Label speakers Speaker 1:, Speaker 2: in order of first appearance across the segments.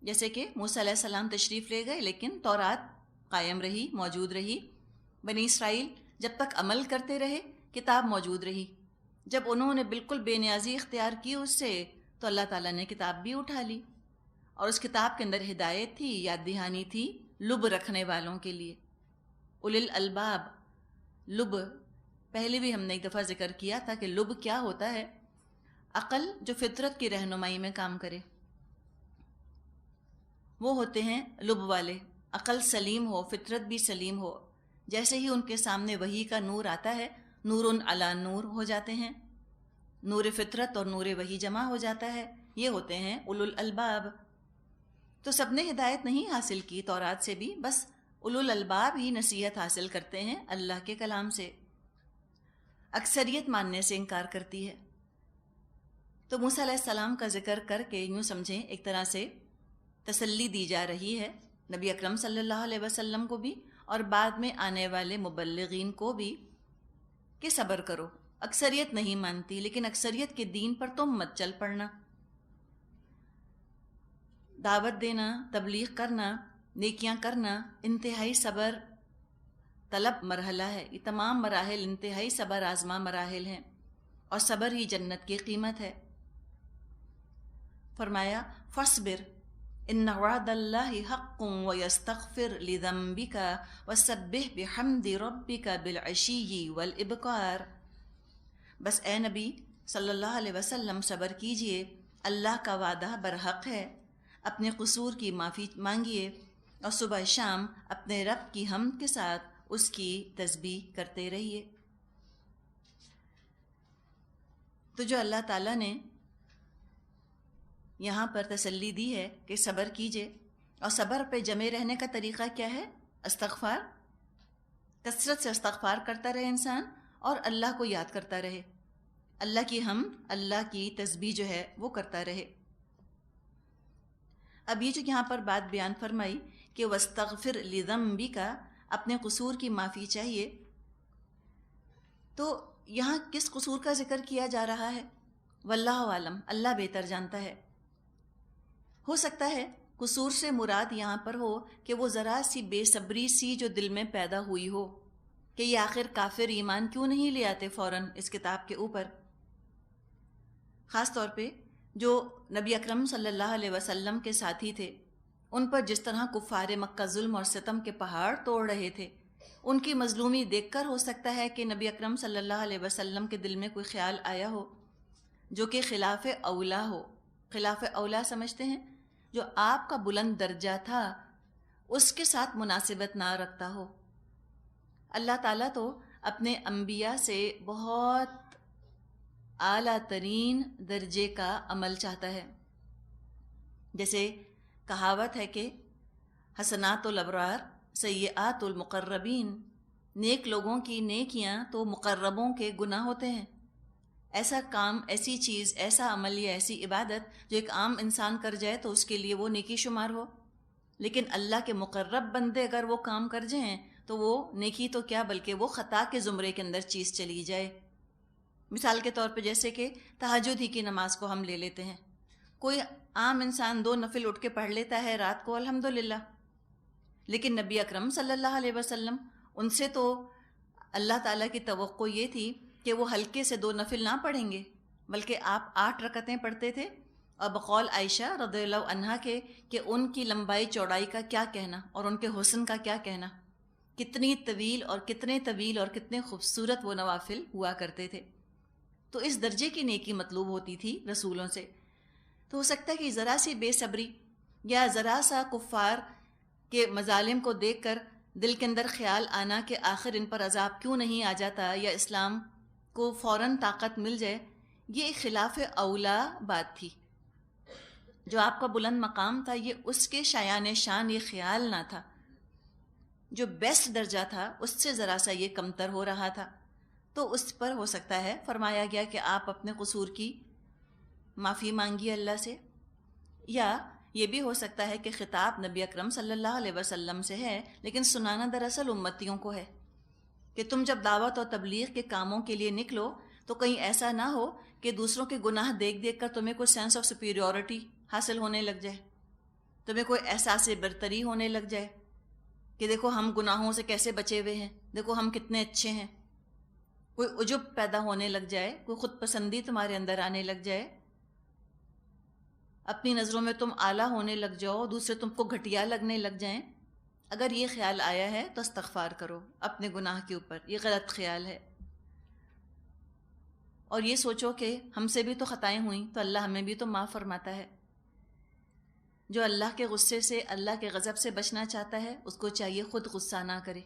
Speaker 1: جیسے کہ موسیٰ علیہ السلام تشریف لے گئے لیکن تورات قائم رہی، موجود رہی. بنی اسرائیل جب تک عمل کرتے رہے کتاب موجود رہی. جب انہوں نے بالکل بے نیازی اختیار کی اس سے تو اللہ تعالیٰ نے کتاب بھی اٹھا لی، اور اس کتاب کے اندر ہدایت تھی، یاد دہانی تھی لب رکھنے والوں کے لیے. اولل الالباب، لب پہلے بھی ہم نے ایک دفعہ ذکر کیا تھا کہ لب کیا ہوتا ہے. عقل جو فطرت کی رہنمائی میں کام کرے، وہ ہوتے ہیں لب والے. عقل سلیم ہو، فطرت بھی سلیم ہو، جیسے ہی ان کے سامنے وحی کا نور آتا ہے، نور علی نور ہو جاتے ہیں، نور فطرت اور نور وحی جمع ہو جاتا ہے. یہ ہوتے ہیں اولو الالباب. تو سب نے ہدایت نہیں حاصل کی تورات سے بھی، بس اولو الالباب ہی نصیحت حاصل کرتے ہیں اللہ کے کلام سے. اکثریت ماننے سے انکار کرتی ہے. تو موسیٰ علیہ السلام کا ذکر کر کے یوں سمجھیں ایک طرح سے تسلی دی جا رہی ہے نبی اکرم صلی اللہ علیہ وسلم کو بھی اور بعد میں آنے والے مبلغین کو بھی کہ صبر کرو. اکثریت نہیں مانتی لیکن اکثریت کے دین پر تم مت چل پڑنا. دعوت دینا، تبلیغ کرنا، نیکیاں کرنا انتہائی صبر طلب مرحلہ ہے. یہ تمام مراحل انتہائی صبر آزما مراحل ہیں، اور صبر ہی جنت کی قیمت ہے. فرمایا فاصبر ان وعد اللہ حق ویستغفر لذنبک وسبح بحمد ربک بالعشی والابکار. بس اے نبی صلی اللہ علیہ وسلم صبر کیجئے، اللہ کا وعدہ برحق ہے. اپنے قصور کی معافی مانگیے اور صبح شام اپنے رب کی حمد کے ساتھ اس کی تسبیح کرتے رہیے. تو جو اللہ تعالیٰ نے یہاں پر تسلی دی ہے کہ صبر کیجئے، اور صبر پہ جمے رہنے کا طریقہ کیا ہے؟ استغفار. کثرت سے استغفار کرتا رہے انسان اور اللہ کو یاد کرتا رہے، اللہ کی حمد، اللہ کی تسبیح جو ہے وہ کرتا رہے. اب یہ جو یہاں پر بات بیان فرمائی کہ وَاسْتَغْفِرْ لِذَنْبِكَ، اپنے قصور کی معافی چاہیے، تو یہاں کس قصور کا ذکر کیا جا رہا ہے؟ واللہ عالم، اللہ بہتر جانتا ہے. ہو سکتا ہے قصور سے مراد یہاں پر ہو کہ وہ ذرا سی بے صبری سی جو دل میں پیدا ہوئی ہو کہ یہ آخر کافر ایمان کیوں نہیں لے آتے فوراً اس کتاب کے اوپر. خاص طور پہ جو نبی اکرم صلی اللہ علیہ وسلم کے ساتھی تھے، ان پر جس طرح کفار مکہ ظلم اور ستم کے پہاڑ توڑ رہے تھے، ان کی مظلومی دیکھ کر ہو سکتا ہے کہ نبی اکرم صلی اللہ علیہ وسلم کے دل میں کوئی خیال آیا ہو جو کہ خلاف اولا ہو. خلاف اولا سمجھتے ہیں جو آپ کا بلند درجہ تھا اس کے ساتھ مناسبت نہ رکھتا ہو. اللہ تعالیٰ تو اپنے انبیاء سے بہت اعلیٰ ترین درجے کا عمل چاہتا ہے. جیسے کہاوت ہے کہ حسنات الابرار سیئات المقربین، نیک لوگوں کی نیکیاں تو مقربوں کے گناہ ہوتے ہیں. ایسا کام، ایسی چیز، ایسا عمل یا ایسی عبادت جو ایک عام انسان کر جائے تو اس کے لیے وہ نیکی شمار ہو، لیکن اللہ کے مقرب بندے اگر وہ کام کر جائیں تو وہ نیکی تو کیا بلکہ وہ خطا کے زمرے کے اندر چیز چلی جائے. مثال کے طور پہ جیسے کہ تہجد ہی کی نماز کو ہم لے لیتے ہیں. کوئی عام انسان 2 نفل اٹھ کے پڑھ لیتا ہے رات کو، الحمدللہ، لیکن نبی اکرم صلی اللہ علیہ وسلم، ان سے تو اللہ تعالیٰ کی توقع یہ تھی کہ وہ ہلکے سے 2 نفل نہ پڑھیں گے، بلکہ آپ 8 رکعتیں پڑھتے تھے. اور بقول عائشہ رضی اللہ عنہا کے کہ ان کی لمبائی چوڑائی کا کیا کہنا اور ان کے حسن کا کیا کہنا، کتنی طویل اور کتنے خوبصورت وہ نوافل ہوا کرتے تھے. تو اس درجے کی نیکی مطلوب ہوتی تھی رسولوں سے. تو ہو سکتا ہے کہ ذرا سی بے صبری یا ذرا سا کفار کے مظالم کو دیکھ کر دل کے اندر خیال آنا کہ آخر ان پر عذاب کیوں نہیں آ جاتا یا اسلام کو فوراً طاقت مل جائے، یہ خلاف اولا بات تھی. جو آپ کا بلند مقام تھا یہ اس کے شایان شان یہ خیال نہ تھا. جو بیسٹ درجہ تھا اس سے ذرا سا یہ کمتر ہو رہا تھا. تو اس پر ہو سکتا ہے فرمایا گیا کہ آپ اپنے قصور کی معافی مانگیے اللہ سے. یا یہ بھی ہو سکتا ہے کہ خطاب نبی اکرم صلی اللہ علیہ وسلم سے ہے لیکن سنانا دراصل امتیوں کو ہے کہ تم جب دعوت اور تبلیغ کے کاموں کے لیے نکلو تو کہیں ایسا نہ ہو کہ دوسروں کے گناہ دیکھ دیکھ کر تمہیں کوئی سینس آف سپیریورٹی حاصل ہونے لگ جائے تمہیں کوئی احساس برتری ہونے لگ جائے کہ دیکھو ہم گناہوں سے کیسے بچے ہوئے ہیں، دیکھو ہم کتنے اچھے ہیں، کوئی عجب پیدا ہونے لگ جائے، کوئی خود پسندی تمہارے اندر آنے لگ جائے، اپنی نظروں میں تم اعلیٰ ہونے لگ جاؤ، دوسرے تم کو گھٹیا لگنے لگ جائیں، اگر یہ خیال آیا ہے تو استغفار کرو اپنے گناہ کے اوپر، یہ غلط خیال ہے، اور یہ سوچو کہ ہم سے بھی تو خطائیں ہوئیں تو اللہ ہمیں بھی تو معاف فرماتا ہے۔ جو اللہ کے غصے سے، اللہ کے غضب سے بچنا چاہتا ہے، اس کو چاہیے خود غصہ نہ کرے،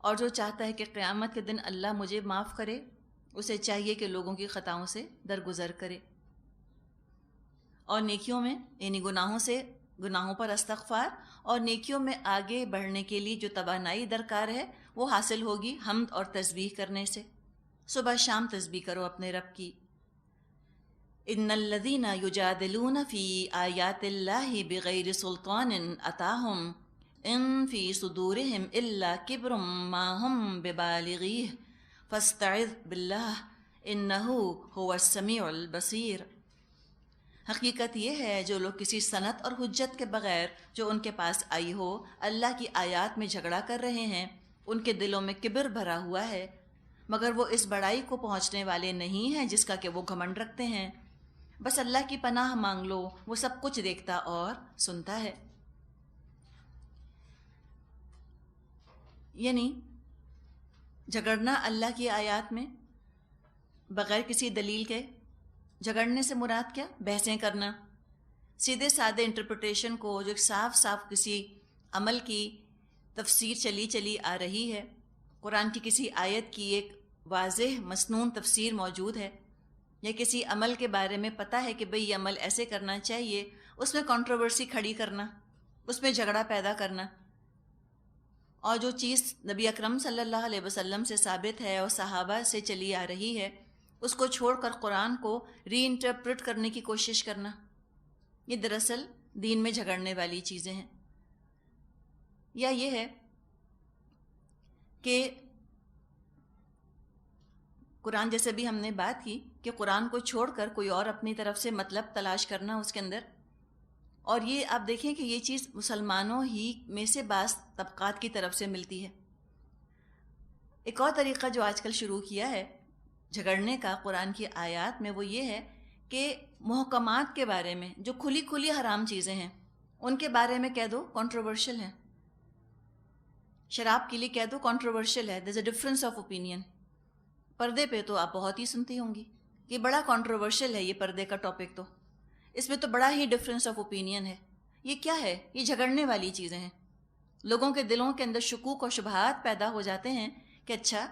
Speaker 1: اور جو چاہتا ہے کہ قیامت کے دن اللہ مجھے معاف کرے، اسے چاہیے کہ لوگوں کی خطاؤں سے درگزر کرے، اور نیکیوں میں یعنی گناہوں پر استغفار، اور نیکیوں میں آگے بڑھنے کے لیے جو توانائی درکار ہے وہ حاصل ہوگی حمد اور تسبیح کرنے سے۔ صبح شام تسبیح کرو اپنے رب کی۔ ان الذین یجادلون فی آیات اللہ بغیر سلطان اتاہم ان فی صدورہم الا کبر ما ہم ببالغیہ فاستعذ باللہ انہ هو السمیع البصیر۔ حقیقت یہ ہے جو لوگ کسی سند اور حجت کے بغیر جو ان کے پاس آئی ہو اللہ کی آیات میں جھگڑا کر رہے ہیں، ان کے دلوں میں کبر بھرا ہوا ہے، مگر وہ اس بڑائی کو پہنچنے والے نہیں ہیں جس کا کہ وہ گھمنڈ رکھتے ہیں۔ بس اللہ کی پناہ مانگ لو، وہ سب کچھ دیکھتا اور سنتا ہے۔ یعنی جھگڑنا اللہ کی آیات میں بغیر کسی دلیل کے، جھگڑنے سے مراد کیا؟ بحثیں کرنا، سیدھے سادے انٹرپریٹیشن کو جو صاف صاف کسی عمل کی تفسیر چلی آ رہی ہے، قرآن کی کسی آیت کی ایک واضح مسنون تفسیر موجود ہے، یا کسی عمل کے بارے میں پتہ ہے کہ بھئی یہ عمل ایسے کرنا چاہیے، اس میں کنٹروورسی کھڑی کرنا، اس میں جھگڑا پیدا کرنا، اور جو چیز نبی اکرم صلی اللہ علیہ وسلم سے ثابت ہے اور صحابہ سے چلی آ رہی ہے، اس کو چھوڑ کر قرآن کو ری انٹرپریٹ کرنے کی کوشش کرنا، یہ دراصل دین میں جھگڑنے والی چیزیں ہیں۔ یا یہ ہے کہ قرآن، جیسے بھی ہم نے بات کی کہ قرآن کو چھوڑ کر کوئی اور اپنی طرف سے مطلب تلاش کرنا اس کے اندر، اور یہ آپ دیکھیں کہ یہ چیز مسلمانوں ہی میں سے بعض طبقات کی طرف سے ملتی ہے۔ ایک اور طریقہ جو آج کل شروع کیا ہے جھگڑنے کا قرآن کی آیات میں، وہ یہ ہے کہ محکمات کے بارے میں جو کھلی کھلی حرام چیزیں ہیں ان کے بارے میں کہہ دو کنٹروورشل ہیں۔ شراب کے لیے کہہ دو کنٹروورشل ہے، there's a difference of opinion۔ پردے پہ تو آپ بہت ہی سنتی ہوں گی، یہ بڑا کنٹروورشل ہے، یہ پردے کا ٹاپک تو اس میں تو بڑا ہی ڈفرینس آف اوپینین ہے۔ یہ کیا ہے؟ یہ جھگڑنے والی چیزیں ہیں، لوگوں کے دلوں کے اندر شکوک اور شبہات پیدا ہو جاتے ہیں کہ اچھا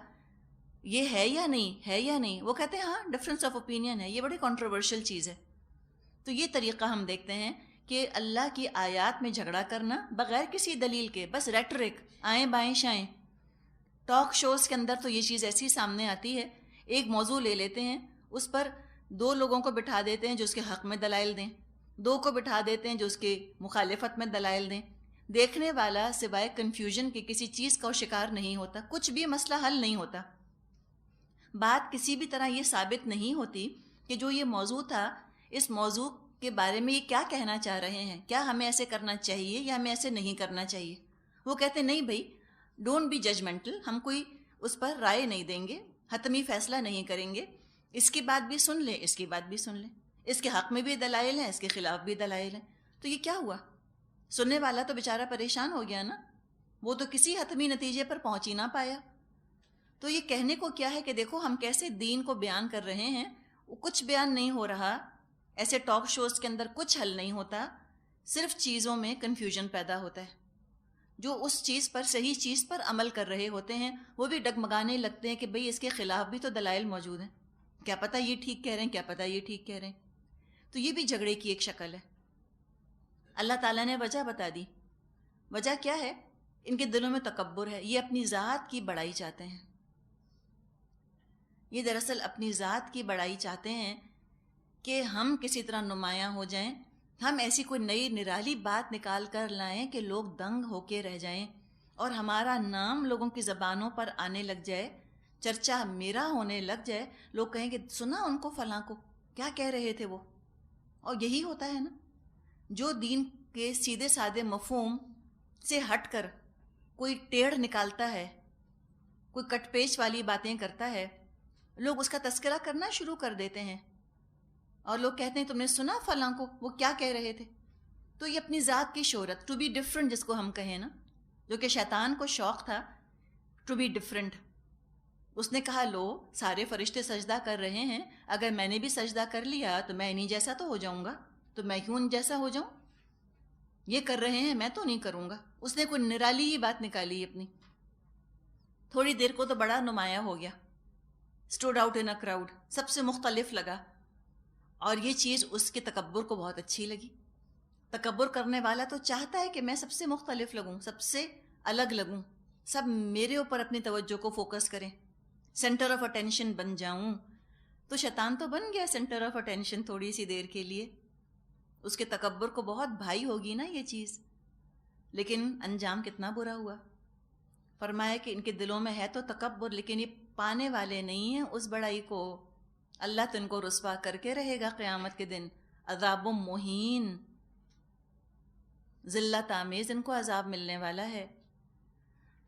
Speaker 1: یہ ہے یا نہیں ہے یا نہیں، وہ کہتے ہیں ہاں ڈفرینس آف اوپینین ہے، یہ بڑی کنٹروورشل چیز ہے۔ تو یہ طریقہ ہم دیکھتے ہیں کہ اللہ کی آیات میں جھگڑا کرنا بغیر کسی دلیل کے، بس ریٹرک، آئیں بائیں شائیں۔ ٹاک شوز کے اندر تو یہ چیز ایسی سامنے آتی ہے، ایک موضوع لے لیتے ہیں، اس پر دو لوگوں کو بٹھا دیتے ہیں جو اس کے حق میں دلائل دیں، دو کو بٹھا دیتے ہیں جو اس کے مخالفت میں دلائل دیں، دیکھنے والا سوائے کنفیوژن کے کسی چیز کا شکار نہیں ہوتا، کچھ بھی مسئلہ حل نہیں ہوتا۔ بات کسی بھی طرح یہ ثابت نہیں ہوتی کہ جو یہ موضوع تھا، اس موضوع کے بارے میں یہ کیا کہنا چاہ رہے ہیں، کیا ہمیں ایسے کرنا چاہیے یا ہمیں ایسے نہیں کرنا چاہیے۔ وہ کہتے نہیں بھائی ڈونٹ بی ججمنٹل، ہم کوئی اس پر رائے نہیں دیں گے، حتمی فیصلہ نہیں کریں گے، اس کی بات بھی سن لیں، اس کی بات بھی سن لیں، اس کے حق میں بھی دلائل ہیں، اس کے خلاف بھی دلائل ہیں۔ تو یہ کیا ہوا؟ سننے والا تو بیچارہ پریشان ہو گیا نا، وہ تو کسی حتمی نتیجے پر پہنچ ہی نہ پایا۔ تو یہ کہنے کو کیا ہے کہ دیکھو ہم کیسے دین کو بیان کر رہے ہیں، وہ کچھ بیان نہیں ہو رہا، ایسے ٹاک شوز کے اندر کچھ حل نہیں ہوتا، صرف چیزوں میں کنفیوژن پیدا ہوتا ہے۔ جو اس چیز پر، صحیح چیز پر عمل کر رہے ہوتے ہیں، وہ بھی ڈگمگانے لگتے ہیں کہ بھئی اس کے خلاف بھی تو دلائل موجود ہیں، کیا پتہ یہ ٹھیک کہہ رہے ہیں، کیا پتہ یہ ٹھیک کہہ رہے ہیں۔ تو یہ بھی جھگڑے کی ایک شکل ہے۔ اللہ تعالیٰ نے وجہ بتا دی۔ وجہ کیا ہے؟ ان کے دلوں میں تکبر ہے، یہ اپنی ذات کی بڑائی چاہتے ہیں، یہ دراصل اپنی ذات کی بڑائی چاہتے ہیں کہ ہم کسی طرح نمایاں ہو جائیں، ہم ایسی کوئی نئی نرالی بات نکال کر لائیں کہ لوگ دنگ ہو کے رہ جائیں اور ہمارا نام لوگوں کی زبانوں پر آنے لگ جائے، چرچا میرا ہونے لگ جائے، لوگ کہیں کہ سنا ان کو فلاں کو کیا کہہ رہے تھے وہ۔ اور یہی ہوتا ہے نا، جو دین کے سیدھے سادے مفہوم سے ہٹ کر کوئی ٹیڑھ نکالتا ہے، کوئی کٹ پیچ والی باتیں کرتا ہے، لوگ اس کا تذکرہ کرنا شروع کر دیتے ہیں، اور لوگ کہتے ہیں تم نے سنا فلاں کو وہ کیا کہہ رہے تھے؟ تو یہ اپنی ذات کی شہرت، ٹو بی ڈفرنٹ جس کو ہم کہیں نا، جو کہ شیطان کو شوق تھا ٹو بی ڈفرنٹ. اس نے کہا لو سارے فرشتے سجدہ کر رہے ہیں، اگر میں نے بھی سجدہ کر لیا تو میں انہیں جیسا تو ہو جاؤں گا، تو میں کیوں ان جیسا ہو جاؤں؟ یہ کر رہے ہیں میں تو نہیں کروں گا. اس نے کوئی نرالی ہی بات نکالی اپنی. تھوڑی دیر کو تو بڑا نمایاں ہو گیا، stood out in a crowd, سب سے مختلف لگا، اور یہ چیز اس کے تکبر کو بہت اچھی لگی. تکبر کرنے والا تو چاہتا ہے کہ میں سب سے مختلف لگوں، سب سے الگ لگوں، سب میرے اوپر اپنی توجہ کو فوکس کریں، سینٹر آف اٹینشن بن جاؤں. تو شیطان تو بن گیا سینٹر آف اٹینشن تھوڑی سی دیر کے لیے. اس کے تکبر کو بہت بھائی ہوگی نا یہ چیز، لیکن انجام کتنا برا ہوا. فرمایا کہ ان کے دلوں میں ہے تو تکبر، لیکن یہ پانے والے نہیں ہیں اس بڑائی کو. اللہ تو ان کو رسوا کر کے رہے گا قیامت کے دن، عذاب مہین، ذلت آمیز ان کو عذاب ملنے والا ہے.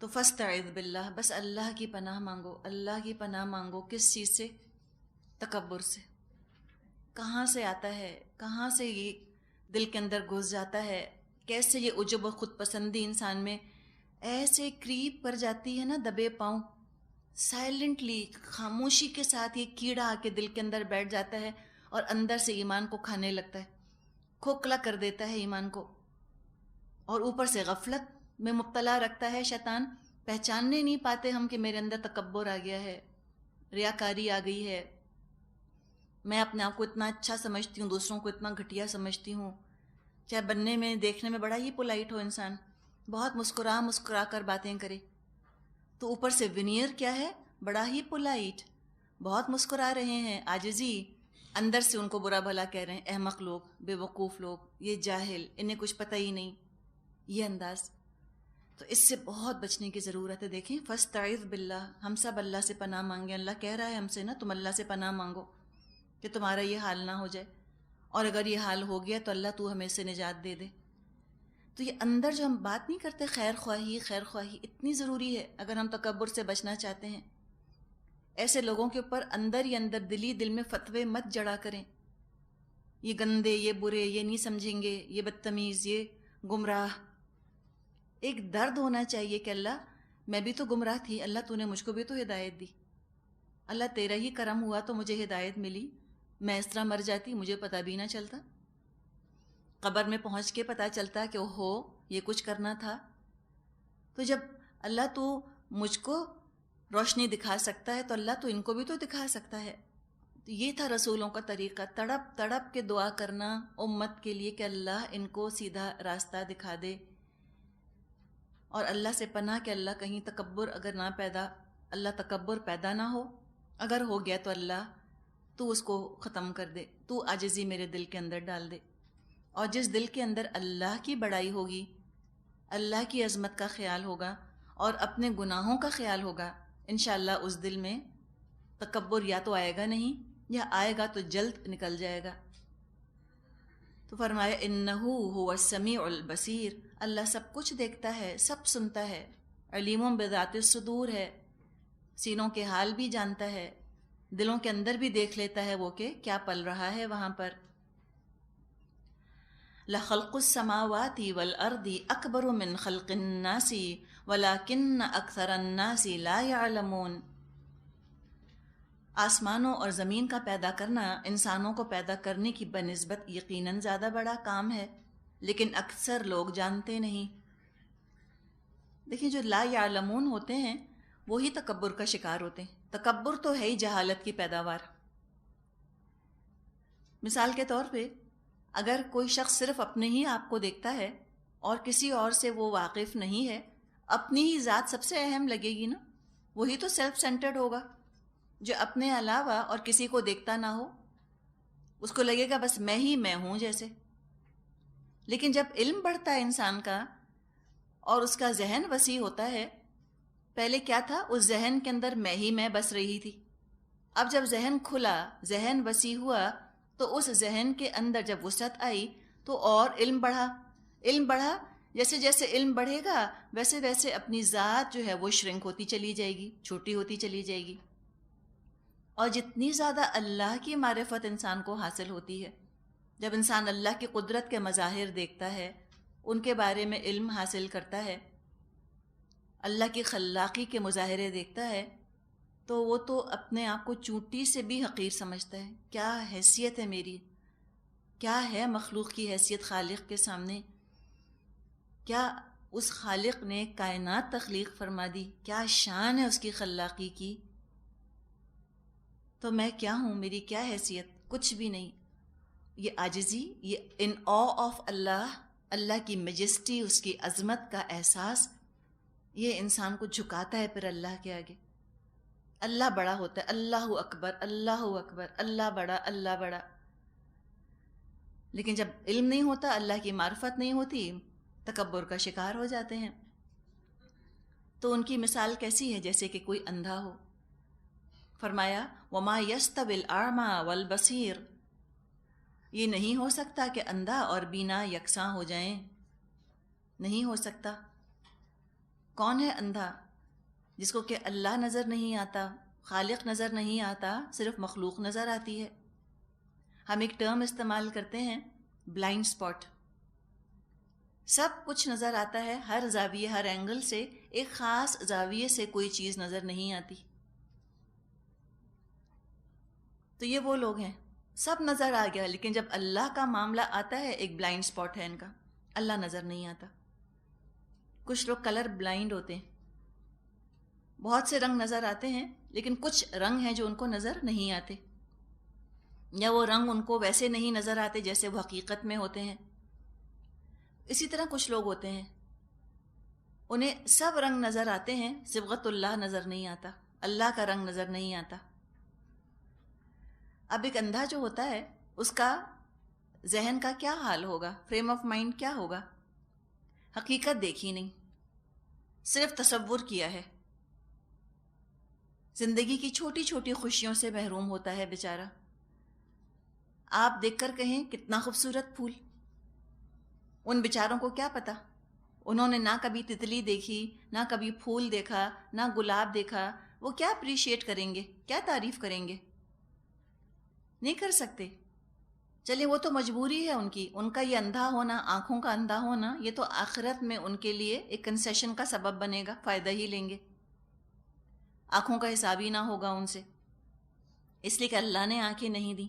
Speaker 1: تو فاستعذ باللہ، بس اللہ کی پناہ مانگو، اللہ کی پناہ مانگو. کس چیز سے؟ تکبر سے. کہاں سے آتا ہے، کہاں سے یہ دل کے اندر گھس جاتا ہے، کیسے یہ عجب و خود پسندی انسان میں ایسے کریپ کر جاتی ہے نا دبے پاؤں، سائلنٹلی خاموشی کے ساتھ یہ کیڑا آ کے دل کے اندر بیٹھ جاتا ہے اور اندر سے ایمان کو کھانے لگتا ہے، کھوکھلا کر دیتا ہے ایمان کو، اور اوپر سے غفلت میں مبتلا رکھتا ہے شیطان. پہچاننے نہیں پاتے ہم کہ میرے اندر تکبر آ گیا ہے، ریاکاری آ گئی ہے، میں اپنے آپ کو اتنا اچھا سمجھتی ہوں، دوسروں کو اتنا گھٹیا سمجھتی ہوں. چاہے بننے میں دیکھنے میں بڑا ہی پولائٹ ہو انسان، بہت مسکرا مسکرا کر باتیں کرے، تو اوپر سے ونیئر کیا ہے؟ بڑا ہی پولائٹ، بہت مسکرا رہے ہیں، عاجزی. اندر سے ان کو برا بھلا کہہ رہے ہیں، احمق لوگ، بے وقوف لوگ، یہ جاہل، انہیں کچھ پتہ ہی نہیں، یہ انداز. تو اس سے بہت بچنے کی ضرورت ہے. دیکھیں فاستعذ باللہ، ہم سب اللہ سے پناہ مانگیں. اللہ کہہ رہا ہے ہم سے نا تم اللہ سے پناہ مانگو کہ تمہارا یہ حال نہ ہو جائے، اور اگر یہ حال ہو گیا تو اللہ تو ہمیں اس سے نجات دے دے. تو یہ اندر جو ہم بات نہیں کرتے، خیر خواہی، خیر خواہی اتنی ضروری ہے اگر ہم تکبر سے بچنا چاہتے ہیں. ایسے لوگوں کے اوپر اندر ہی اندر دلی دل میں فتوے مت جڑا کریں، یہ گندے، یہ برے، یہ نہیں سمجھیں گے، یہ بدتمیز، یہ گمراہ. ایک درد ہونا چاہیے کہ اللہ میں بھی تو گمراہ تھی، اللہ تو نے مجھ کو بھی تو ہدایت دی، اللہ تیرا ہی کرم ہوا تو مجھے ہدایت ملی، میں اس طرح مر جاتی مجھے پتہ بھی نہ چلتا، قبر میں پہنچ کے پتہ چلتا کہ اوہو یہ کچھ کرنا تھا. تو جب اللہ تو مجھ کو روشنی دکھا سکتا ہے تو اللہ تو ان کو بھی تو دکھا سکتا ہے. تو یہ تھا رسولوں کا طریقہ، تڑپ تڑپ کے دعا کرنا امت کے لیے کہ اللہ ان کو سیدھا راستہ دکھا دے، اور اللہ سے پناہ کہ اللہ کہیں تکبر اگر نہ پیدا، اللہ تکبر پیدا نہ ہو، اگر ہو گیا تو اللہ تو اس کو ختم کر دے، تو عاجزی میرے دل کے اندر ڈال دے. اور جس دل کے اندر اللہ کی بڑائی ہوگی، اللہ کی عظمت کا خیال ہوگا اور اپنے گناہوں کا خیال ہوگا، انشاءاللہ اس دل میں تکبر یا تو آئے گا نہیں، یا آئے گا تو جلد نکل جائے گا. تو فرمایا انہو هو السمیع البصیر، اللہ سب کچھ دیکھتا ہے، سب سنتا ہے، علیم بذات الصدور ہے، سینوں کے حال بھی جانتا ہے، دلوں کے اندر بھی دیکھ لیتا ہے وہ کہ کیا پل رہا ہے وہاں پر. لخلق السماوات والارض اکبر من خلق الناس ولکن اکثر الناس لا يعلمون. آسمانوں اور زمین کا پیدا کرنا انسانوں کو پیدا کرنے کی بنسبت یقیناً زیادہ بڑا کام ہے، لیکن اکثر لوگ جانتے نہیں. دیکھیں جو لا یعلمون ہوتے ہیں وہی تکبر کا شکار ہوتے ہیں. تکبر تو ہے ہی جہالت کی پیداوار. مثال کے طور پہ اگر کوئی شخص صرف اپنے ہی آپ کو دیکھتا ہے اور کسی اور سے وہ واقف نہیں ہے، اپنی ہی ذات سب سے اہم لگے گی نا، وہی تو سیلف سینٹرڈ ہوگا. جو اپنے علاوہ اور کسی کو دیکھتا نہ ہو، اس کو لگے گا بس میں ہی میں ہوں جیسے. لیکن جب علم بڑھتا ہے انسان کا اور اس کا ذہن وسیع ہوتا ہے، پہلے کیا تھا؟ اس ذہن کے اندر میں بس رہی تھی. اب جب ذہن کھلا، ذہن وسیع ہوا، تو اس ذہن کے اندر جب وسعت آئی تو اور علم بڑھا، جیسے جیسے علم بڑھے گا ویسے ویسے اپنی ذات جو ہے وہ شرنک ہوتی چلی جائے گی، چھوٹی ہوتی چلی جائے گی. اور جتنی زیادہ اللہ کی معرفت انسان کو حاصل ہوتی ہے، جب انسان اللہ کی قدرت کے مظاہر دیکھتا ہے، ان کے بارے میں علم حاصل کرتا ہے، اللہ کی خلاقی کے مظاہرے دیکھتا ہے، تو وہ تو اپنے آپ کو چونٹی سے بھی حقیر سمجھتا ہے. کیا حیثیت ہے میری، کیا ہے مخلوق کی حیثیت خالق کے سامنے، کیا اس خالق نے کائنات تخلیق فرما دی، کیا شان ہے اس کی خلاقی کی، تو میں کیا ہوں، میری کیا حیثیت، کچھ بھی نہیں. یہ عاجزی، یہ ان آ آف اللہ کی میجسٹی، اس کی عظمت کا احساس، یہ انسان کو جھکاتا ہے پھر اللہ کے آگے. اللہ بڑا ہوتا ہے، اللہ اکبر اللہ اکبر، اللہ بڑا اللہ بڑا. لیکن جب علم نہیں ہوتا، اللہ کی معرفت نہیں ہوتی، تکبر کا شکار ہو جاتے ہیں. تو ان کی مثال کیسی ہے؟ جیسے کہ کوئی اندھا ہو. فرمایا وما یستوی الاعمی والبصیر، یہ نہیں ہو سکتا کہ اندھا اور بینا یکساں ہو جائیں، نہیں ہو سکتا. کون ہے اندھا؟ جس کو کہ اللہ نظر نہیں آتا، خالق نظر نہیں آتا، صرف مخلوق نظر آتی ہے. ہم ایک ٹرم استعمال کرتے ہیں، بلائنڈ اسپاٹ. سب کچھ نظر آتا ہے، ہر زاویے، ہر اینگل سے، ایک خاص زاویے سے کوئی چیز نظر نہیں آتی. تو یہ وہ لوگ ہیں، سب نظر آ گیا، لیکن جب اللہ کا معاملہ آتا ہے، ایک بلائنڈ اسپاٹ ہے ان کا، اللہ نظر نہیں آتا. کچھ لوگ کلر بلائنڈ ہوتے ہیں، بہت سے رنگ نظر آتے ہیں، لیکن کچھ رنگ ہیں جو ان کو نظر نہیں آتے، یا وہ رنگ ان کو ویسے نہیں نظر آتے جیسے وہ حقیقت میں ہوتے ہیں. اسی طرح کچھ لوگ ہوتے ہیں، انہیں سب رنگ نظر آتے ہیں، صبغت اللہ نظر نہیں آتا، اللہ کا رنگ نظر نہیں آتا. اب ایک اندھا جو ہوتا ہے، اس کا ذہن کا کیا حال ہوگا، فریم آف مائنڈ کیا ہوگا؟ حقیقت دیکھی نہیں، صرف تصور کیا ہے. زندگی کی چھوٹی چھوٹی خوشیوں سے محروم ہوتا ہے بیچارہ. آپ دیکھ کر کہیں کتنا خوبصورت پھول، ان بیچاروں کو کیا پتا، انہوں نے نہ کبھی تتلی دیکھی، نہ کبھی پھول دیکھا، نہ گلاب دیکھا. وہ کیا اپریشیٹ کریں گے، کیا تعریف کریں گے؟ نہیں کر سکتے. چلے وہ تو مجبوری ہے ان کا یہ اندھا ہونا، آنکھوں کا اندھا ہونا، یہ تو آخرت میں ان کے لیے ایک کنسیشن کا سبب بنے گا، فائدہ ہی لیں گے. آنکھوں کا حساب ہی نہ ہوگا ان سے، اس لیے کہ اللہ نے آنکھیں نہیں دی.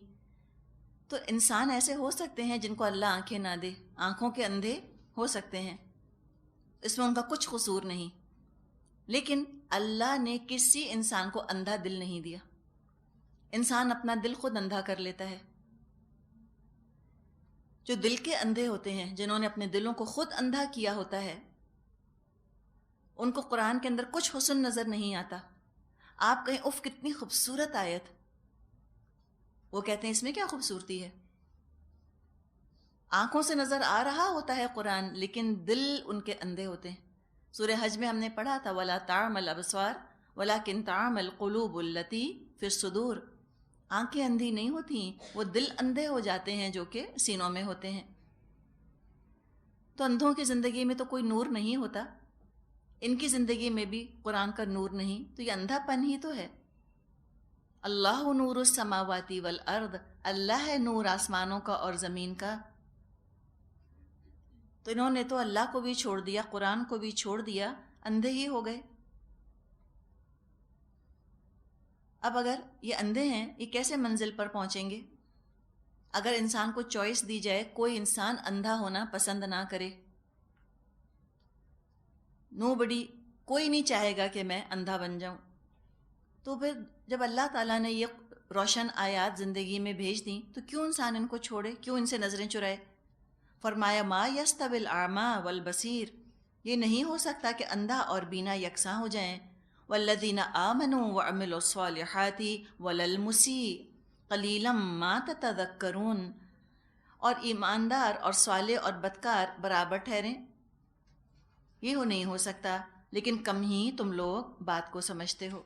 Speaker 1: تو انسان ایسے ہو سکتے ہیں جن کو اللہ آنکھیں نہ دے، آنکھوں کے اندھے ہو سکتے ہیں، اس میں ان کا کچھ قصور نہیں. لیکن اللہ نے کسی انسان کو اندھا دل نہیں دیا. انسان اپنا دل خود اندھا کر لیتا ہے. جو دل کے اندھے ہوتے ہیں، جنہوں نے اپنے دلوں کو خود اندھا کیا ہوتا ہے، ان کو قرآن کے اندر کچھ حسن نظر نہیں آتا. آپ کہیں اف کتنی خوبصورت آیت، وہ کہتے ہیں اس میں کیا خوبصورتی ہے؟ آنکھوں سے نظر آ رہا ہوتا ہے قرآن، لیکن دل ان کے اندھے ہوتے ہیں. سورہ حج میں ہم نے پڑھا تھا وَلَا تَعْمَ الْأَبْصَارُ وَلَكِنْ تَعْمَ الْقُلُوبُ الَّتِي فِي الصُّدُورِ. آنکھیں اندھی نہیں ہوتی، وہ دل اندھے ہو جاتے ہیں جو کہ سینوں میں ہوتے ہیں. تو اندھوں کی زندگی میں تو کوئی نور نہیں ہوتا، ان کی زندگی میں بھی قرآن کا نور نہیں، تو یہ اندھا پن ہی تو ہے. اللہ نور السماوات والارض، اللہ ہے نور آسمانوں کا اور زمین کا. تو انہوں نے تو اللہ کو بھی چھوڑ دیا، قرآن کو بھی چھوڑ دیا، اندھے ہی ہو گئے. اب اگر یہ اندھے ہیں، یہ کیسے منزل پر پہنچیں گے؟ اگر انسان کو چوائس دی جائے، کوئی انسان اندھا ہونا پسند نہ کرے، کوئی نہیں چاہے گا کہ میں اندھا بن جاؤں. تو پھر جب اللہ تعالیٰ نے یہ روشن آیات زندگی میں بھیج دیں، تو کیوں انسان ان کو چھوڑے، کیوں ان سے نظریں چرائے؟ فرمایا ما یستوی الاعمی والبصیر، یہ نہیں ہو سکتا کہ اندھا اور بینا یکساں ہو جائیں. والذین آمنوا وعملوا الصالحات ولا المسیء قلیلا ما تتذکرون، اور ایماندار اور صالح اور بدکار برابر ٹھہریں، یہ نہیں ہو سکتا، لیکن کم ہی تم لوگ بات کو سمجھتے ہو،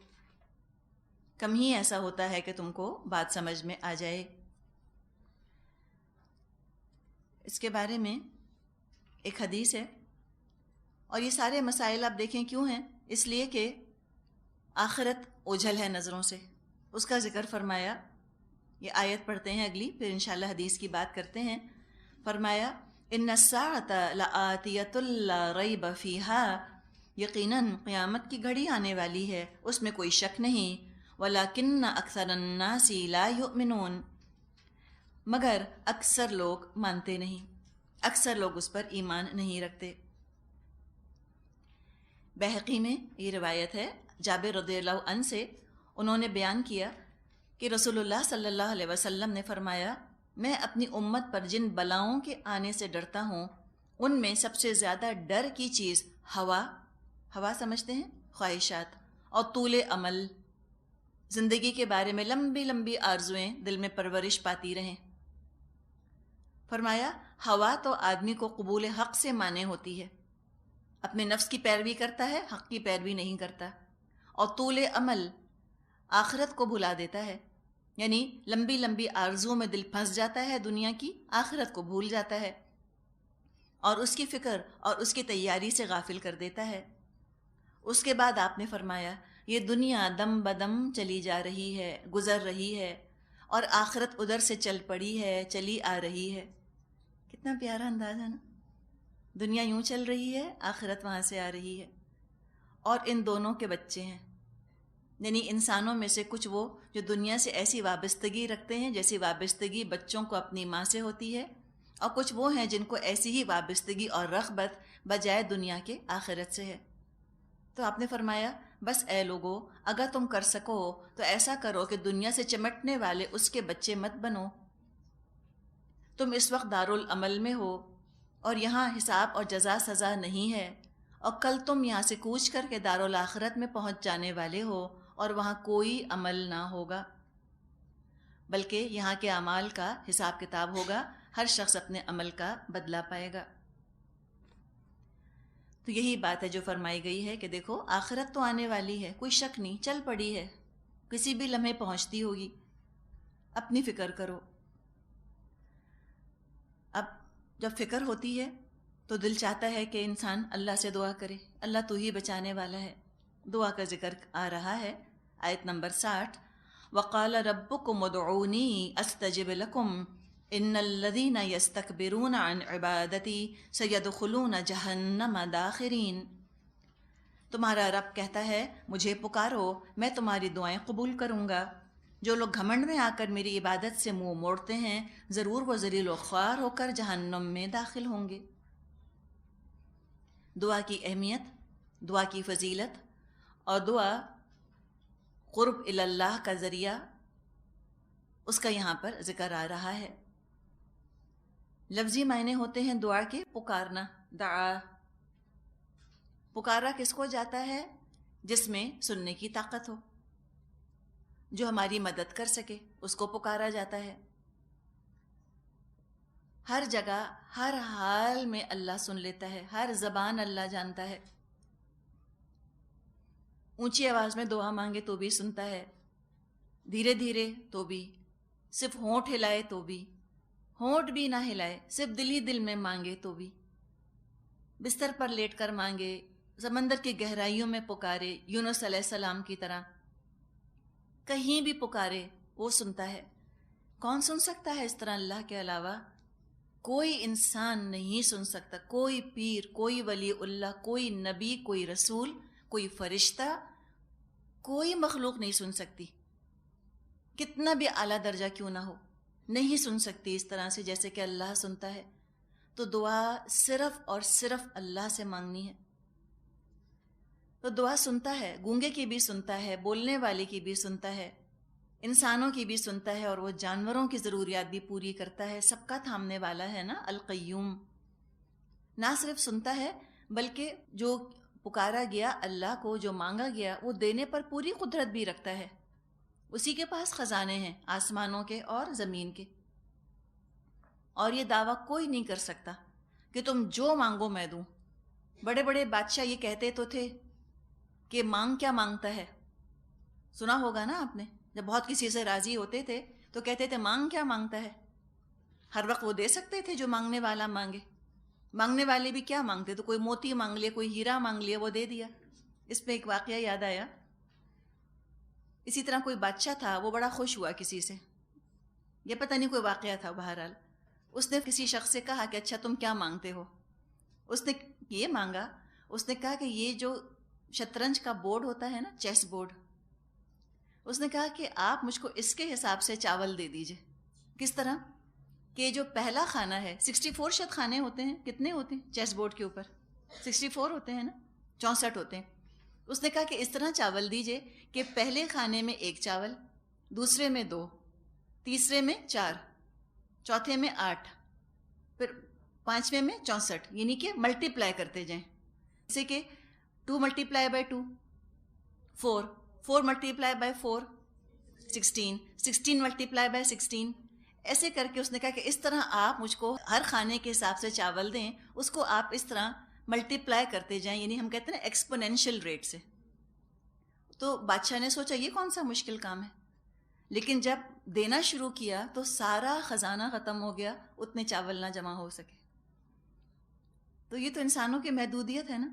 Speaker 1: کم ہی ایسا ہوتا ہے کہ تم کو بات سمجھ میں آ جائے. اس کے بارے میں ایک حدیث ہے، اور یہ سارے مسائل آپ دیکھیں کیوں ہیں؟ اس لیے کہ آخرت اوجھل ہے نظروں سے، اس کا ذکر فرمایا۔ یہ آیت پڑھتے ہیں اگلی، پھر انشاءاللہ حدیث کی بات کرتے ہیں۔ فرمایا ان الساعۃ لآتیۃ لا ریب فیہا، یقیناً قیامت کی گھڑی آنے والی ہے، اس میں کوئی شک نہیں۔ ولیکن اکثر الناس لا یؤمنون، مگر اکثر لوگ مانتے نہیں، اکثر لوگ اس پر ایمان نہیں رکھتے۔ بہقی میں یہ روایت ہے جابر رضی اللہ عنہ سے، انہوں نے بیان کیا کہ رسول اللہ صلی اللہ علیہ وسلم نے فرمایا، میں اپنی امت پر جن بلاؤں کے آنے سے ڈرتا ہوں ان میں سب سے زیادہ ڈر کی چیز ہوا سمجھتے ہیں، خواہشات، اور طول عمل، زندگی کے بارے میں لمبی لمبی آرزویں دل میں پرورش پاتی رہیں۔ فرمایا ہوا تو آدمی کو قبول حق سے مانے ہوتی ہے، اپنے نفس کی پیروی کرتا ہے، حق کی پیروی نہیں کرتا، اور طول عمل آخرت کو بھلا دیتا ہے، یعنی لمبی لمبی آرزوؤں میں دل پھنس جاتا ہے دنیا کی، آخرت کو بھول جاتا ہے اور اس کی فکر اور اس کی تیاری سے غافل کر دیتا ہے۔ اس کے بعد آپ نے فرمایا یہ دنیا دم بدم چلی جا رہی ہے، گزر رہی ہے، اور آخرت ادھر سے چل پڑی ہے، چلی آ رہی ہے۔ کتنا پیارا انداز ہے نا، دنیا یوں چل رہی ہے، آخرت وہاں سے آ رہی ہے، اور ان دونوں کے بچے ہیں، یعنی انسانوں میں سے کچھ وہ جو دنیا سے ایسی وابستگی رکھتے ہیں جیسی وابستگی بچوں کو اپنی ماں سے ہوتی ہے، اور کچھ وہ ہیں جن کو ایسی ہی وابستگی اور رغبت بجائے دنیا کے آخرت سے ہے۔ تو آپ نے فرمایا بس اے لوگو، اگر تم کر سکو تو ایسا کرو کہ دنیا سے چمٹنے والے اس کے بچے مت بنو۔ تم اس وقت دارالعمل میں ہو اور یہاں حساب اور جزا سزا نہیں ہے، اور کل تم یہاں سے کوچ کر کے دارالآخرت میں پہنچ جانے والے ہو، اور وہاں کوئی عمل نہ ہوگا، بلکہ یہاں کے اعمال کا حساب کتاب ہوگا، ہر شخص اپنے عمل کا بدلہ پائے گا۔ تو یہی بات ہے جو فرمائی گئی ہے کہ دیکھو آخرت تو آنے والی ہے، کوئی شک نہیں، چل پڑی ہے، کسی بھی لمحے پہنچتی ہوگی، اپنی فکر کرو۔ اب جب فکر ہوتی ہے تو دل چاہتا ہے کہ انسان اللہ سے دعا کرے، اللہ تو ہی بچانے والا ہے۔ دعا کا ذکر آ رہا ہے آیت نمبر 60، وَقَالَ رَبُّكُمُ ادْعُونِي أَسْتَجِبْ لَكُمْ إِنَّ الَّذِينَ يَسْتَكْبِرُونَ عَنْ عِبَادَتِي سَيَدْخُلُونَ جَهَنَّمَ دَاخِرِينَ۔ تمہارا رب کہتا ہے مجھے پکارو، میں تمہاری دعائیں قبول کروں گا۔ جو لوگ گھمنڈ میں آ کر میری عبادت سے منہ موڑتے ہیں، ضرور وہ ذلیل و خوار ہو کر جہنم میں داخل ہوں گے۔ دعا کی اہمیت، دعا کی فضیلت، اور دعا قرب اللہ کا ذریعہ، اس کا یہاں پر ذکر آ رہا ہے۔ لفظی معنی ہوتے ہیں دعا کے پکارنا، دعا۔ پکارا کس کو جاتا ہے؟ جس میں سننے کی طاقت ہو، جو ہماری مدد کر سکے، اس کو پکارا جاتا ہے۔ ہر جگہ ہر حال میں اللہ سن لیتا ہے، ہر زبان اللہ جانتا ہے۔ اونچی آواز میں دعا مانگے تو بھی سنتا ہے، دھیرے دھیرے تو بھی، صرف ہونٹ ہلائے تو بھی، ہونٹ بھی نہ ہلائے، صرف دل ہی دل میں مانگے تو بھی، بستر پر لیٹ کر مانگے، سمندر کی گہرائیوں میں پکارے یونس علیہ السلام کی طرح، کہیں بھی پکارے وہ سنتا ہے۔ کون سن سکتا ہے اس طرح اللہ کے علاوہ؟ کوئی انسان نہیں سن سکتا، کوئی پیر، کوئی ولی اللہ، کوئی نبی، کوئی رسول، کوئی فرشتہ، کوئی مخلوق نہیں سن سکتی، کتنا بھی اعلیٰ درجہ کیوں نہ ہو، نہیں سن سکتی اس طرح سے جیسے کہ اللہ سنتا ہے۔ تو دعا صرف اور صرف اللہ سے مانگنی ہے۔ تو دعا سنتا ہے، گونگے کی بھی سنتا ہے، بولنے والے کی بھی سنتا ہے، انسانوں کی بھی سنتا ہے، اور وہ جانوروں کی ضروریات بھی پوری کرتا ہے، سب کا تھامنے والا ہے نا، القیوم۔ نہ صرف سنتا ہے بلکہ جو پکارا گیا اللہ کو، جو مانگا گیا، وہ دینے پر پوری قدرت بھی رکھتا ہے۔ اسی کے پاس خزانے ہیں آسمانوں کے اور زمین کے، اور یہ دعویٰ کوئی نہیں کر سکتا کہ تم جو مانگو میں دوں۔ بڑے بڑے بادشاہ یہ کہتے تو تھے کہ مانگ کیا مانگتا ہے، سنا ہوگا نا آپ نے، جب بہت کسی سے راضی ہوتے تھے تو کہتے تھے مانگ کیا مانگتا ہے، ہر وقت وہ دے سکتے تھے جو مانگنے والا مانگے. مانگنے والے بھی کیا مانگتے؟ تو کوئی موتی مانگ لیا، کوئی ہیرا مانگ لیا، وہ دے دیا. اس پہ ایک واقعہ یاد آیا. اسی طرح کوئی بادشاہ تھا، وہ بڑا خوش ہوا کسی سے، یہ پتہ نہیں کوئی واقعہ تھا. بہرحال اس نے کسی شخص سے کہا کہ اچھا تم کیا مانگتے ہو؟ اس نے یہ مانگا، اس نے کہا کہ یہ جو شطرنج کا بورڈ ہوتا ہے نا، چیس بورڈ، اس نے کہا کہ آپ مجھ کو اس کے حساب سے چاول دے دیجئے. کس طرح کہ جو پہلا خانہ ہے، 64 شاید خانے ہوتے ہیں، کتنے ہوتے ہیں چیس بورڈ کے اوپر؟ 64 ہوتے ہیں نا، 64 ہوتے ہیں. اس نے کہا کہ اس طرح چاول دیجئے کہ پہلے خانے میں 1 چاول، دوسرے میں 2، تیسرے میں 4، چوتھے میں 8، پھر 5ویں میں 64، یعنی کہ ملٹی پلائی کرتے جائیں. جیسے کہ 2 multi ply by 2 4، 4 multi ply by 4 16، 16 multi ply by 16. ایسے کر کے اس نے کہا کہ اس طرح آپ مجھ کو ہر کھانے کے حساب سے چاول دیں، اس کو آپ اس طرح ملٹی پلائی کرتے جائیں، یعنی ہم کہتے ہیں نا ایکسپونینشیل ریٹ سے. تو بادشاہ نے سوچا یہ کون سا مشکل کام ہے، لیکن جب دینا شروع کیا تو سارا خزانہ ختم ہو گیا، اتنے چاول نہ جمع ہو سکے. تو یہ تو انسانوں کی محدودیت ہے نا.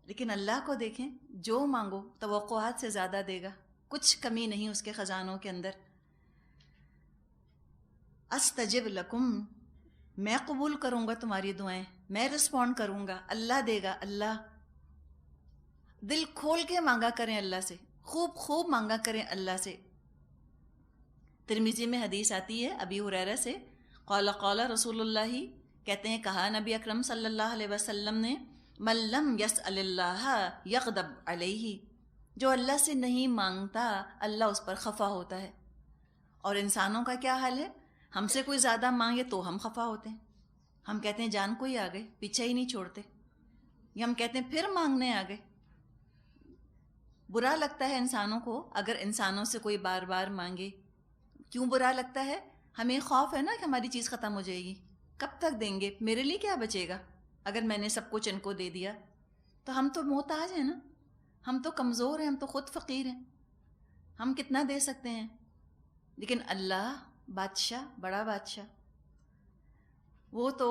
Speaker 1: لیکن اللہ کو دیکھیں، جو مانگو توقعات سے زیادہ دے گا، کچھ کمی نہیں اس کے خزانوں کے اندر. استجب لکم، میں قبول کروں گا تمہاری دعائیں، میں رسپونڈ کروں گا. اللہ دے گا. اللہ دل کھول کے مانگا کریں اللہ سے، خوب خوب مانگا کریں اللہ سے. ترمذی میں حدیث آتی ہے ابی ہریرہ سے، قال قال رسول اللہ، کہتے ہیں کہا نبی اکرم صلی اللہ علیہ وسلم نے، من لم یسأل اللہ یغضب علیہ، جو اللہ سے نہیں مانگتا اللہ اس پر خفا ہوتا ہے. اور انسانوں کا کیا حال ہے؟ ہم سے کوئی زیادہ مانگے تو ہم خفا ہوتے ہیں، ہم کہتے ہیں جان کو ہی آ گئے، پیچھے ہی نہیں چھوڑتے، یا ہم کہتے ہیں پھر مانگنے آ گئے. برا لگتا ہے انسانوں کو اگر انسانوں سے کوئی بار بار مانگے. کیوں برا لگتا ہے؟ ہمیں خوف ہے نا کہ ہماری چیز ختم ہو جائے گی، کب تک دیں گے، میرے لیے کیا بچے گا اگر میں نے سب کچھ ان کو دے دیا. تو ہم تو محتاج ہیں نا، ہم تو کمزور ہیں، ہم تو خود فقیر ہیں، ہم کتنا دے سکتے ہیں. لیکن اللہ بادشاہ، بڑا بادشاہ، وہ تو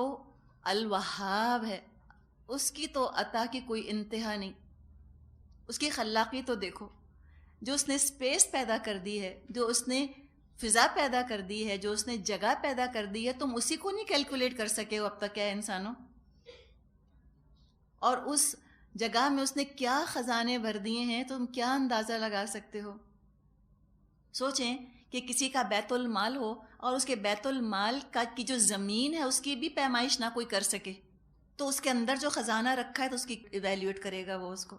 Speaker 1: الوہاب ہے، اس کی تو عطا کی کوئی انتہا نہیں. اس کی خلاقی تو دیکھو، جو اس نے اسپیس پیدا کر دی ہے، جو اس نے فضا پیدا کر دی ہے، جو اس نے جگہ پیدا کر دی ہے، تم اسی کو نہیں کیلکولیٹ کر سکے ہو اب تک کیا انسانوں؟ اور اس جگہ میں اس نے کیا خزانے بھر دیے ہیں، تم کیا اندازہ لگا سکتے ہو؟ سوچیں کہ کسی کا بیت المال ہو اور اس کے بیت المال کی جو زمین ہے اس کی بھی پیمائش نہ کوئی کر سکے، تو اس کے اندر جو خزانہ رکھا ہے تو اس کی ایویلیویٹ کرے گا وہ اس کو.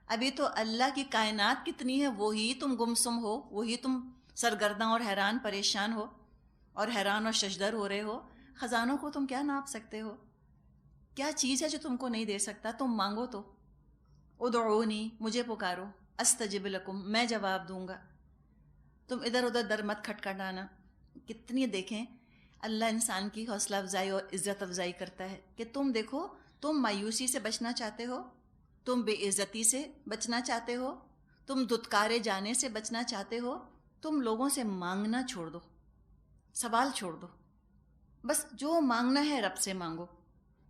Speaker 1: ابھی تو اللہ کی کائنات کتنی ہے وہی تم گمسم ہو، وہی تم سرگرداں اور حیران پریشان ہو اور حیران اور ششدر ہو رہے ہو. خزانوں کو تم کیا ناپ سکتے ہو؟ کیا چیز ہے جو تم کو نہیں دے سکتا؟ تم مانگو تو. ادعونی، مجھے پکارو، استجب لکم، میں جواب دوں گا. تم ادھر ادھر در مت کھٹکھٹانا. کتنی دیکھیں اللہ انسان کی حوصلہ افزائی اور عزت افزائی کرتا ہے کہ تم دیکھو، تم مایوسی سے بچنا چاہتے ہو، تم بے عزتی سے بچنا چاہتے ہو، تم دھتکارے جانے سے بچنا چاہتے ہو، تم لوگوں سے مانگنا چھوڑ دو، سوال چھوڑ دو، بس جو مانگنا ہے رب سے مانگو.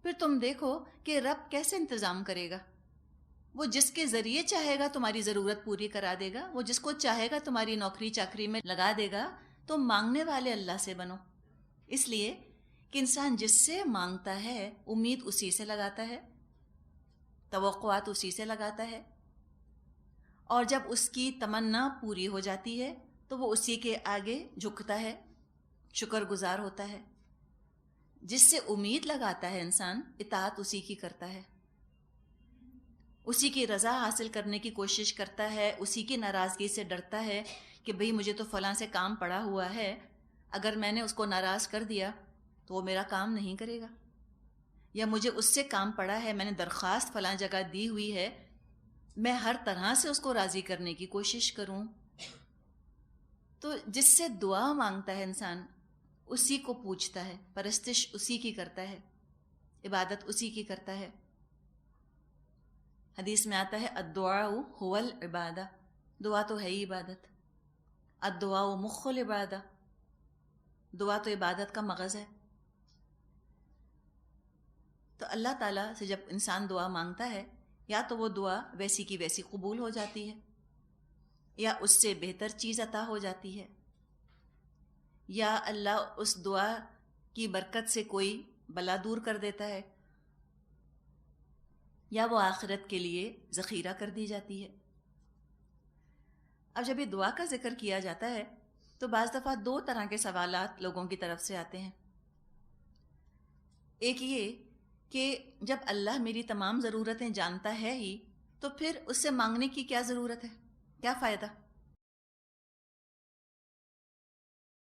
Speaker 1: پھر تم دیکھو کہ رب کیسے انتظام کرے گا. وہ جس کے ذریعے چاہے گا تمہاری ضرورت پوری کرا دے گا، وہ جس کو چاہے گا تمہاری نوکری چاکری میں لگا دے گا. تم مانگنے والے اللہ سے بنو. اس لیے کہ انسان جس سے مانگتا ہے امید اسی سے لگاتا ہے، توقعات اسی سے لگاتا ہے، اور جب اس کی تمنا پوری ہو جاتی ہے تو وہ اسی کے آگے جھکتا ہے، شکر گزار ہوتا ہے. جس سے امید لگاتا ہے انسان، اطاعت اسی کی کرتا ہے، اسی کی رضا حاصل کرنے کی کوشش کرتا ہے، اسی کی ناراضگی سے ڈرتا ہے کہ بھئی مجھے تو فلاں سے کام پڑا ہوا ہے، اگر میں نے اس کو ناراض کر دیا تو وہ میرا کام نہیں کرے گا، یا مجھے اس سے کام پڑا ہے، میں نے درخواست فلاں جگہ دی ہوئی ہے، میں ہر طرح سے اس کو راضی کرنے کی کوشش کروں. تو جس سے دعا مانگتا ہے انسان اسی کو پوچھتا ہے، پرستش اسی کی کرتا ہے، عبادت اسی کی کرتا ہے. حدیث میں آتا ہے الدعاء هو العبادہ، دعا تو ہے ہی عبادت. الدعاء مخ العبادہ، دعا تو عبادت کا مغز ہے. تو اللہ تعالیٰ سے جب انسان دعا مانگتا ہے، یا تو وہ دعا ویسی کی ویسی قبول ہو جاتی ہے، یا اس سے بہتر چیز عطا ہو جاتی ہے، یا اللہ اس دعا کی برکت سے کوئی بلا دور کر دیتا ہے، یا وہ آخرت کے لیے ذخیرہ کر دی جاتی ہے. اب جب یہ دعا کا ذکر کیا جاتا ہے تو بعض دفعہ دو طرح کے سوالات لوگوں کی طرف سے آتے ہیں. ایک یہ کہ جب اللہ میری تمام ضرورتیں جانتا ہے ہی تو پھر اس سے مانگنے کی کیا ضرورت ہے، کیا فائدہ؟